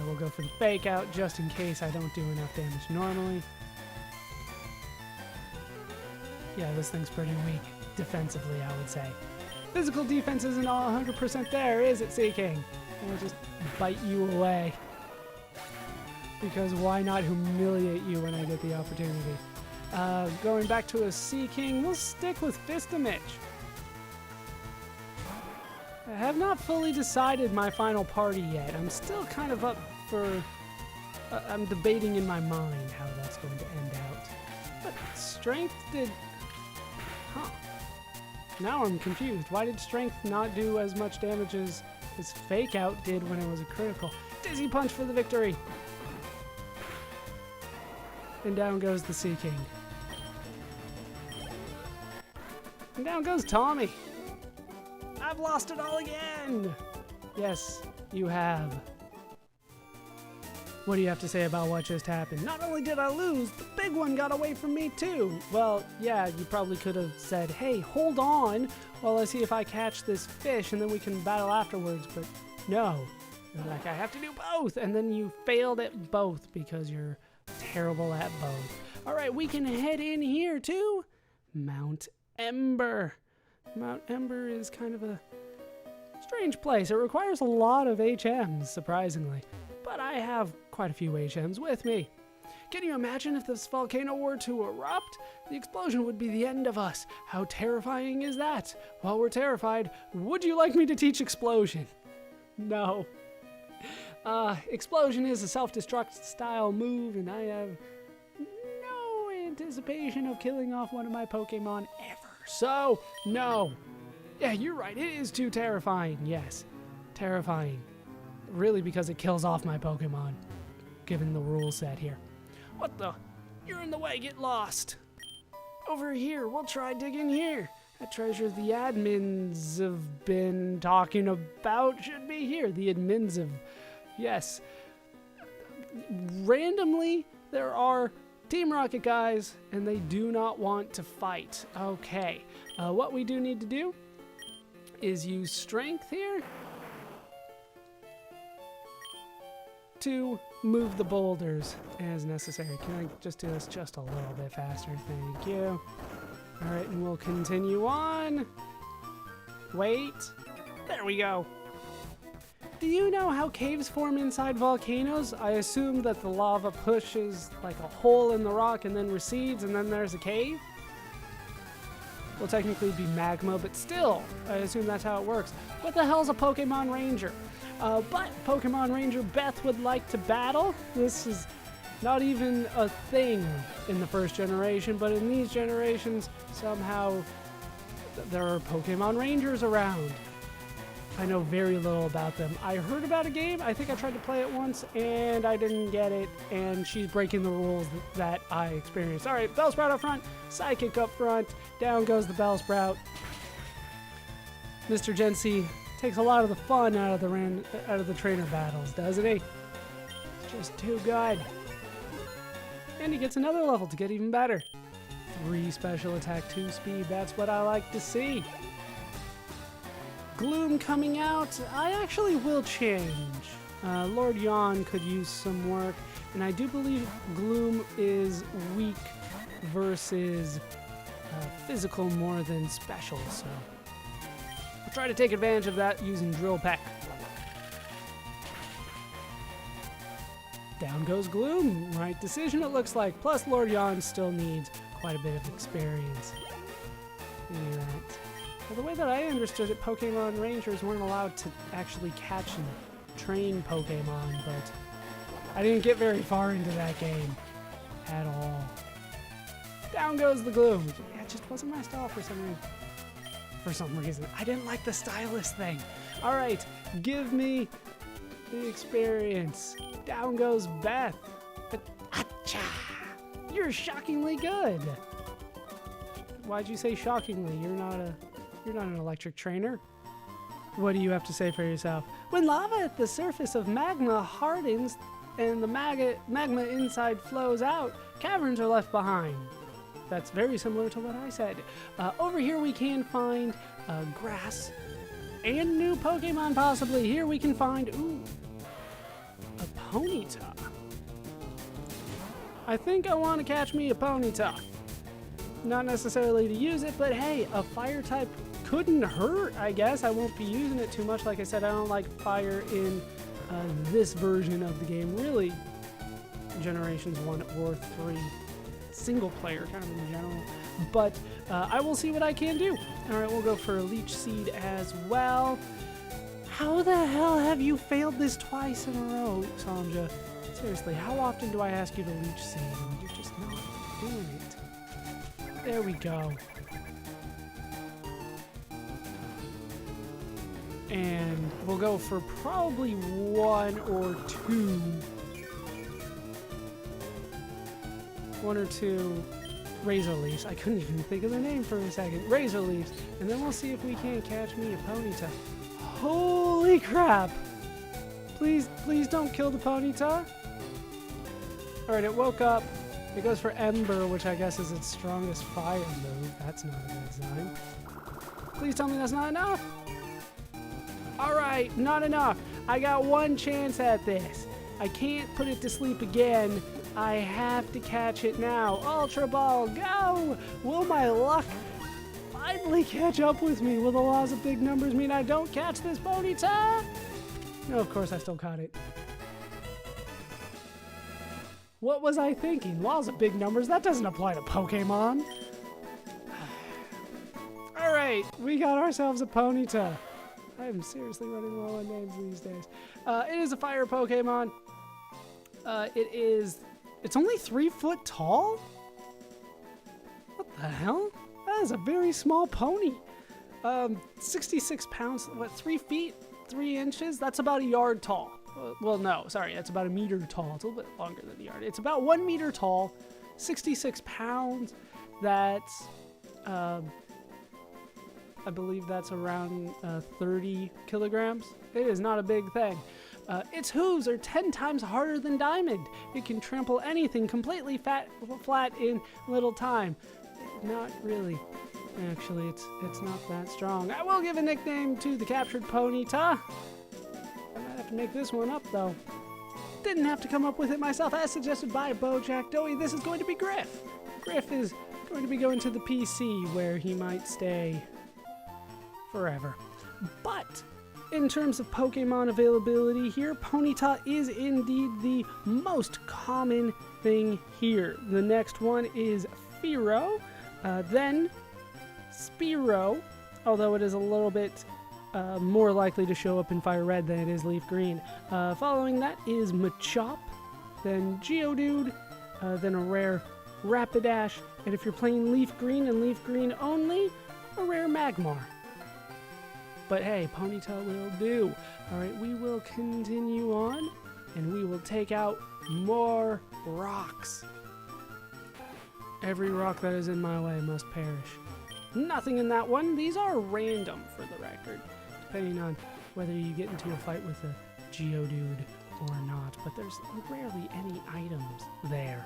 we'll go for the fake out just in case I don't do enough damage normally. Yeah, this thing's pretty weak defensively, I would say. Physical defense isn't all 100% there, is it, Sea King? I'll just bite you away. Because why not humiliate you when I get the opportunity? Going back to a Sea King, we'll stick with Fistamich. I have not fully decided my final party yet. I'm still kind of up for... I'm debating in my mind how that's going to end out. But Strength did... Huh. Now I'm confused. Why did Strength not do as much damage as his Fake Out did when it was a critical? Dizzy Punch for the victory! And down goes the Sea King. And down goes Tommy. I've lost it all again! Yes, you have. What do you have to say about what just happened? Not only did I lose, the big one got away from me too. Well, yeah, you probably could have said, hey, hold on while I see if I catch this fish and then we can battle afterwards, but no. You're like, I have to do both, and then you failed at both because you're terrible at both. All right, we can head in here to Mount Ember. Mount Ember is kind of a strange place. It requires a lot of HMs, surprisingly. But I have quite a few HMs with me. Can you imagine if this volcano were to erupt? The explosion would be the end of us. How terrifying is that? While we're terrified, would you like me to teach explosion? No. Explosion is a self-destruct style move, and I have no anticipation of killing off one of my Pokemon ever. So, no. Yeah, you're right. It is too terrifying. Yes, terrifying. Really, because it kills off my Pokemon, given the rule set here. What the? You're in the way. Get lost. Over here. We'll try digging here. That treasure the admins have been talking about should be here. The admins have... Yes. Randomly, there are Team Rocket guys, and they do not want to fight. Okay. What we do need to do is use Strength here to move the boulders as necessary. Can I just do this just a little bit faster? Thank you. All right, and we'll continue on. Wait. There we go. Do you know how caves form inside volcanoes? I assume that the lava pushes like a hole in the rock and then recedes, and then there's a cave. Will technically be magma, but still, I assume that's how it works. What the hell's a Pokemon Ranger? But Pokemon Ranger Beth would like to battle. This is not even a thing in the first generation, but in these generations, somehow there are Pokemon Rangers around. I know very little about them. I heard about a game. I think I tried to play it once, and I didn't get it, and she's breaking the rules that I experienced. All right, Bellsprout up front, Psychic up front, down goes the Bellsprout. Mr. Gency takes a lot of the fun out of the trainer battles, doesn't he? It's just too good. And he gets another level to get even better. 3 special attack, 2 speed. That's what I like to see. Gloom coming out. I actually will change. Lord Yawn could use some work, and I do believe Gloom is weak versus physical more than special, so I'll try to take advantage of that using Drill Peck. Down goes Gloom. Right decision, it looks like. Plus, Lord Yawn still needs quite a bit of experience. Maybe that. Well, the way that I understood it, Pokemon Rangers weren't allowed to actually catch and train Pokemon, but I didn't get very far into that game at all. Down goes the Gloom. Yeah, it just wasn't my style for some reason. I didn't like the stylus thing. All right, give me the experience. Down goes Beth. But, achha! You're shockingly good. Why'd you say shockingly? You're not an electric trainer. What do you have to say for yourself? When lava at the surface of magma hardens and the magma inside flows out, caverns are left behind. That's very similar to what I said. Over here we can find grass and new Pokemon possibly. Here we can find, a Ponyta. I think I want to catch me a Ponyta. Not necessarily to use it, but hey, a fire type couldn't hurt, I guess. I won't be using it too much. Like I said, I don't like fire in this version of the game. Really, Generations 1 or 3. Single player, kind of in general. But I will see what I can do. All right, we'll go for a Leech Seed as well. How the hell have you failed this twice in a row, Sanja? Seriously, how often do I ask you to Leech Seed and you're just not doing it? There we go. And we'll go for probably 1 or 2. 1 or 2 Razor Leafs. I couldn't even think of the name for a second. Razor Leafs. And then we'll see if we can't catch me a Ponyta. Holy crap! Please don't kill the Ponyta. Alright, it woke up. It goes for Ember, which I guess is its strongest fire move. That's not a good sign. Please tell me that's not enough. Alright, not enough. I got 1 chance at this. I can't put it to sleep again. I have to catch it now. Ultra Ball, go! Will my luck finally catch up with me? Will the laws of big numbers mean I don't catch this Ponyta? No, of course I still caught it. What was I thinking? Laws of big numbers? That doesn't apply to Pokemon. Alright, we got ourselves a Ponyta. I am seriously running low on names these days. It is a fire Pokemon. It's only 3 foot tall? What the hell? That is a very small pony. 66 pounds, what, 3 feet, 3 inches? That's about a yard tall. Well, no, sorry, that's about a meter tall. It's a little bit longer than a yard. It's about 1 meter tall, 66 pounds. That's, I believe that's around 30 kilograms. It is not a big thing. Its hooves are 10 times harder than Diamond. It can trample anything completely flat in little time. Not really. Actually, it's not that strong. I will give a nickname to the captured Ponyta. I might have to make this one up, though. Didn't have to come up with it myself, as suggested by Bojack Dowie. This is going to be Griff. Griff is going to be going to the PC, where he might stay forever. But in terms of Pokemon availability here, Ponyta is indeed the most common thing here. The next one is Fearow, then Spearow, although it is a little bit more likely to show up in Fire Red than it is Leaf Green. Following that is Machop, then Geodude, then a rare Rapidash, and if you're playing Leaf Green and Leaf Green only, a rare Magmar. But hey, Ponyta will do. Alright, we will continue on, and we will take out more rocks. Every rock that is in my way must perish. Nothing in that one. These are random, for the record, depending on whether you get into a fight with a Geodude or not. But there's rarely any items there.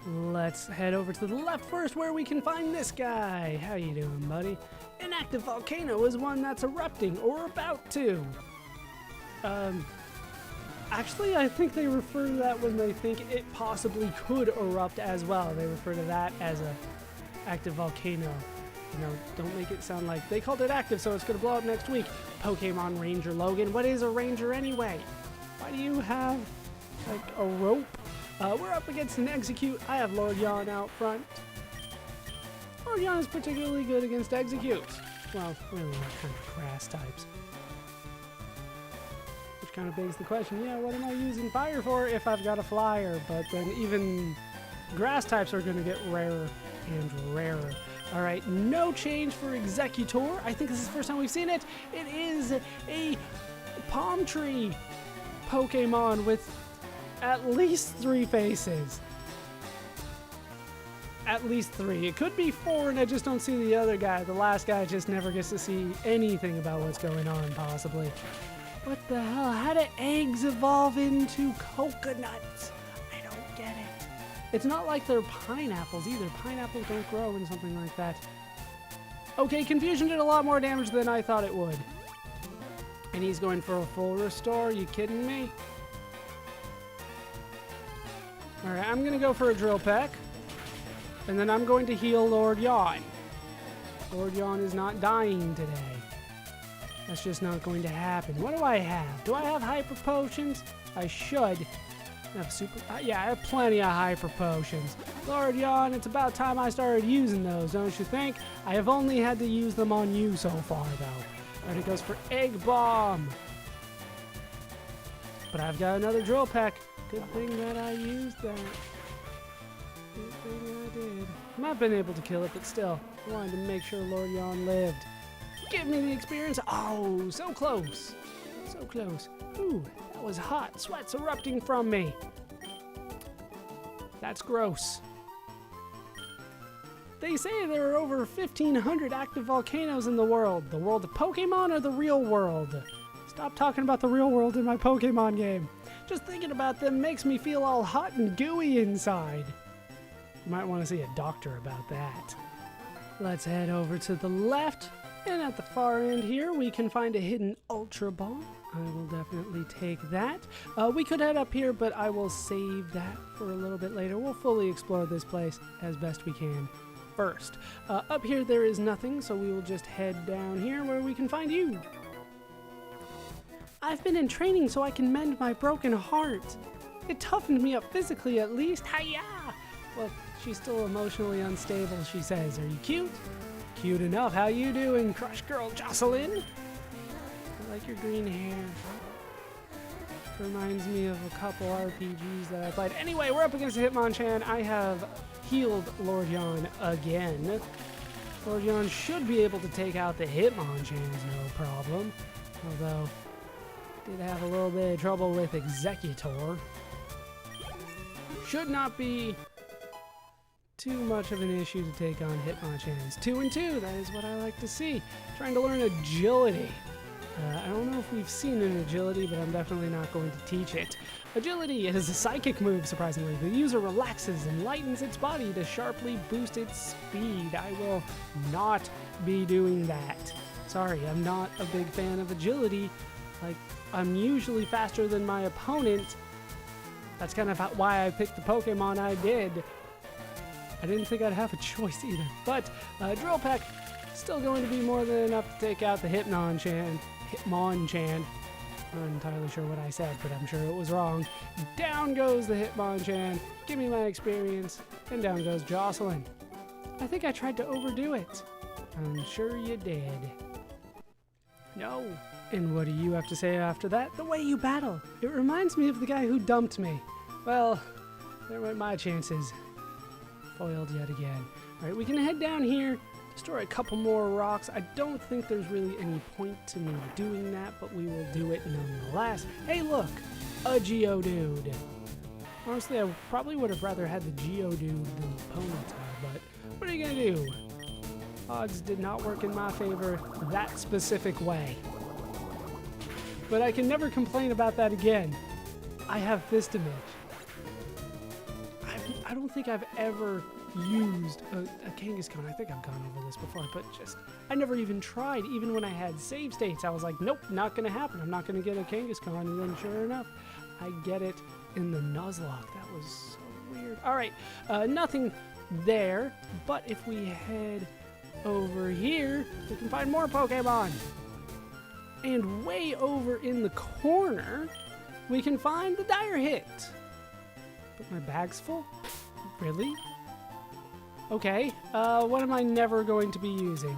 Let's head over to the left first, where we can find this guy. How you doing, buddy? An active volcano is one that's erupting or about to. Actually, I think they refer to that when they think it possibly could erupt as well. They refer to that as a active volcano. You know, don't make it sound like they called it active, so it's going to blow up next week. Pokemon Ranger Logan. What is a ranger anyway? Why do you have, like, a rope? We're up against an Execute. I have Lord Yawn out front. Lord Yawn is particularly good against Executes. Well, really, what kind of grass types? Which kind of begs the question, yeah, what am I using fire for if I've got a flyer? But then even grass types are going to get rarer and rarer. All right, no change for Executor. I think this is the first time we've seen it. It is a palm tree Pokemon with at least 3 faces. At least 3. It could be 4 and I just don't see the other guy. The last guy just never gets to see anything about what's going on, possibly. What the hell? How do eggs evolve into coconuts? I don't get it. It's not like they're pineapples either. Pineapples don't grow in something like that. Okay, Confusion did a lot more damage than I thought it would. And he's going for a full restore. You kidding me? Alright, I'm gonna go for a drill peck. And then I'm going to heal Lord Yawn. Lord Yawn is not dying today. That's just not going to happen. What do I have? Do I have hyper potions? I should. I have super. Yeah, I have plenty of hyper potions. Lord Yawn, it's about time I started using those, don't you think? I have only had to use them on you so far, though. Alright, it goes for Egg Bomb. But I've got another drill peck. Good thing that I used that. Good thing I did. I might have been able to kill it, but still, I wanted to make sure Lord Yawn lived. Give me the experience. Oh, so close. So close. Ooh, that was hot. Sweat's erupting from me. That's gross. They say there are over 1,500 active volcanoes in the world. The world of Pokemon or the real world? Stop talking about the real world in my Pokemon game. Just thinking about them makes me feel all hot and gooey inside. You might want to see a doctor about that. Let's head over to the left. And at the far end here, we can find a hidden Ultra Ball. I will definitely take that. We could head up here, but I will save that for a little bit later. We'll fully explore this place as best we can first. Up here, there is nothing, so we will just head down here where we can find you. I've been in training so I can mend my broken heart. It toughened me up physically, at least. Hiya! Well, she's still emotionally unstable, she says. Are you cute? Cute enough. How you doing, Crush Girl Jocelyn? I like your green hair. Reminds me of a couple RPGs that I played. Anyway, we're up against a Hitmonchan. I have healed Lord Yawn again. Lord Yawn should be able to take out the Hitmonchans, no problem. Although, did have a little bit of trouble with Executor. Should not be too much of an issue to take on Hitmonchans. 2 and 2, that is what I like to see. Trying to learn agility. I don't know if we've seen an agility, but I'm definitely not going to teach it. Agility is a psychic move, surprisingly. The user relaxes and lightens its body to sharply boost its speed. I will not be doing that. Sorry, I'm not a big fan of agility. Like, I'm usually faster than my opponent. That's kind of why I picked the Pokemon I did. I didn't think I'd have a choice either. But Drill Peck, still going to be more than enough to take out the Hitmonchan. I'm not entirely sure what I said, but I'm sure it was wrong. Down goes the Hitmonchan. Give me my experience. And down goes Jocelyn. I think I tried to overdo it. I'm sure you did. No. And what do you have to say after that? The way you battle. It reminds me of the guy who dumped me. Well, there went my chances. Foiled yet again. Alright, we can head down here, destroy a couple more rocks. I don't think there's really any point to me doing that, but we will do it nonetheless. Hey look! A Geodude! Honestly, I probably would have rather had the Geodude than the Ponyta, but what are you gonna do? Odds did not work in my favor that specific way. But I can never complain about that again. I have Fist Damage. I don't think I've ever used a Kangaskhan. I think I've gone over this before, but I never even tried. Even when I had save states, I was like, nope, not going to happen. I'm not going to get a Kangaskhan. And then sure enough, I get it in the Nuzlocke. That was so weird. All right, nothing there. But if we head over here, we can find more Pokemon. And way over in the corner, we can find the Dire Hit. But my bag's full? Really? Okay, what am I never going to be using?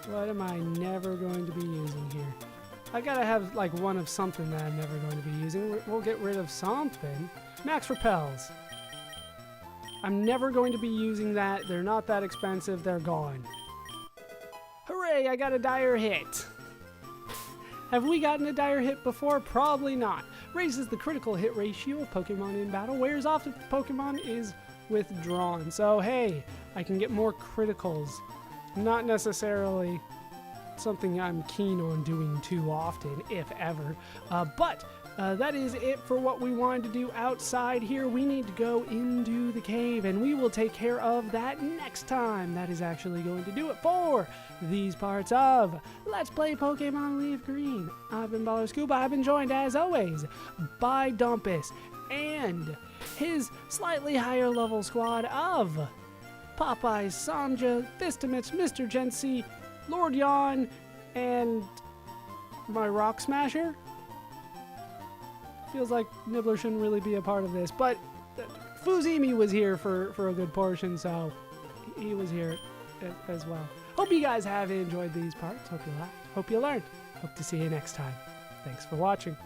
What am I never going to be using here? I gotta have, like, one of something that I'm never going to be using. We'll get rid of something. Max Repels. I'm never going to be using that. They're not that expensive. They're gone. Hooray, I got a Dire Hit. Have we gotten a Dire Hit before? Probably not. Raises the critical hit ratio of Pokemon in battle. Wears off if the Pokemon is withdrawn. So, hey, I can get more criticals. Not necessarily not something I'm keen on doing too often, if ever. But that is it for what we wanted to do outside here. We need to go into the cave, and we will take care of that next time. That is actually going to do it for these parts of Let's Play Pokemon Leaf Green. I've been Baller Scuba. I've been joined, as always, by Dumpus and his slightly higher level squad of Popeye, Sanja, Vistamix, Mr. Gensi, Lord Yawn, and my Rock Smasher. Feels like Nibbler shouldn't really be a part of this, but Fuzimi was here for a good portion, so he was here as well. Hope you guys have enjoyed these parts. Hope you laughed. Hope you learned. Hope to see you next time. Thanks for watching.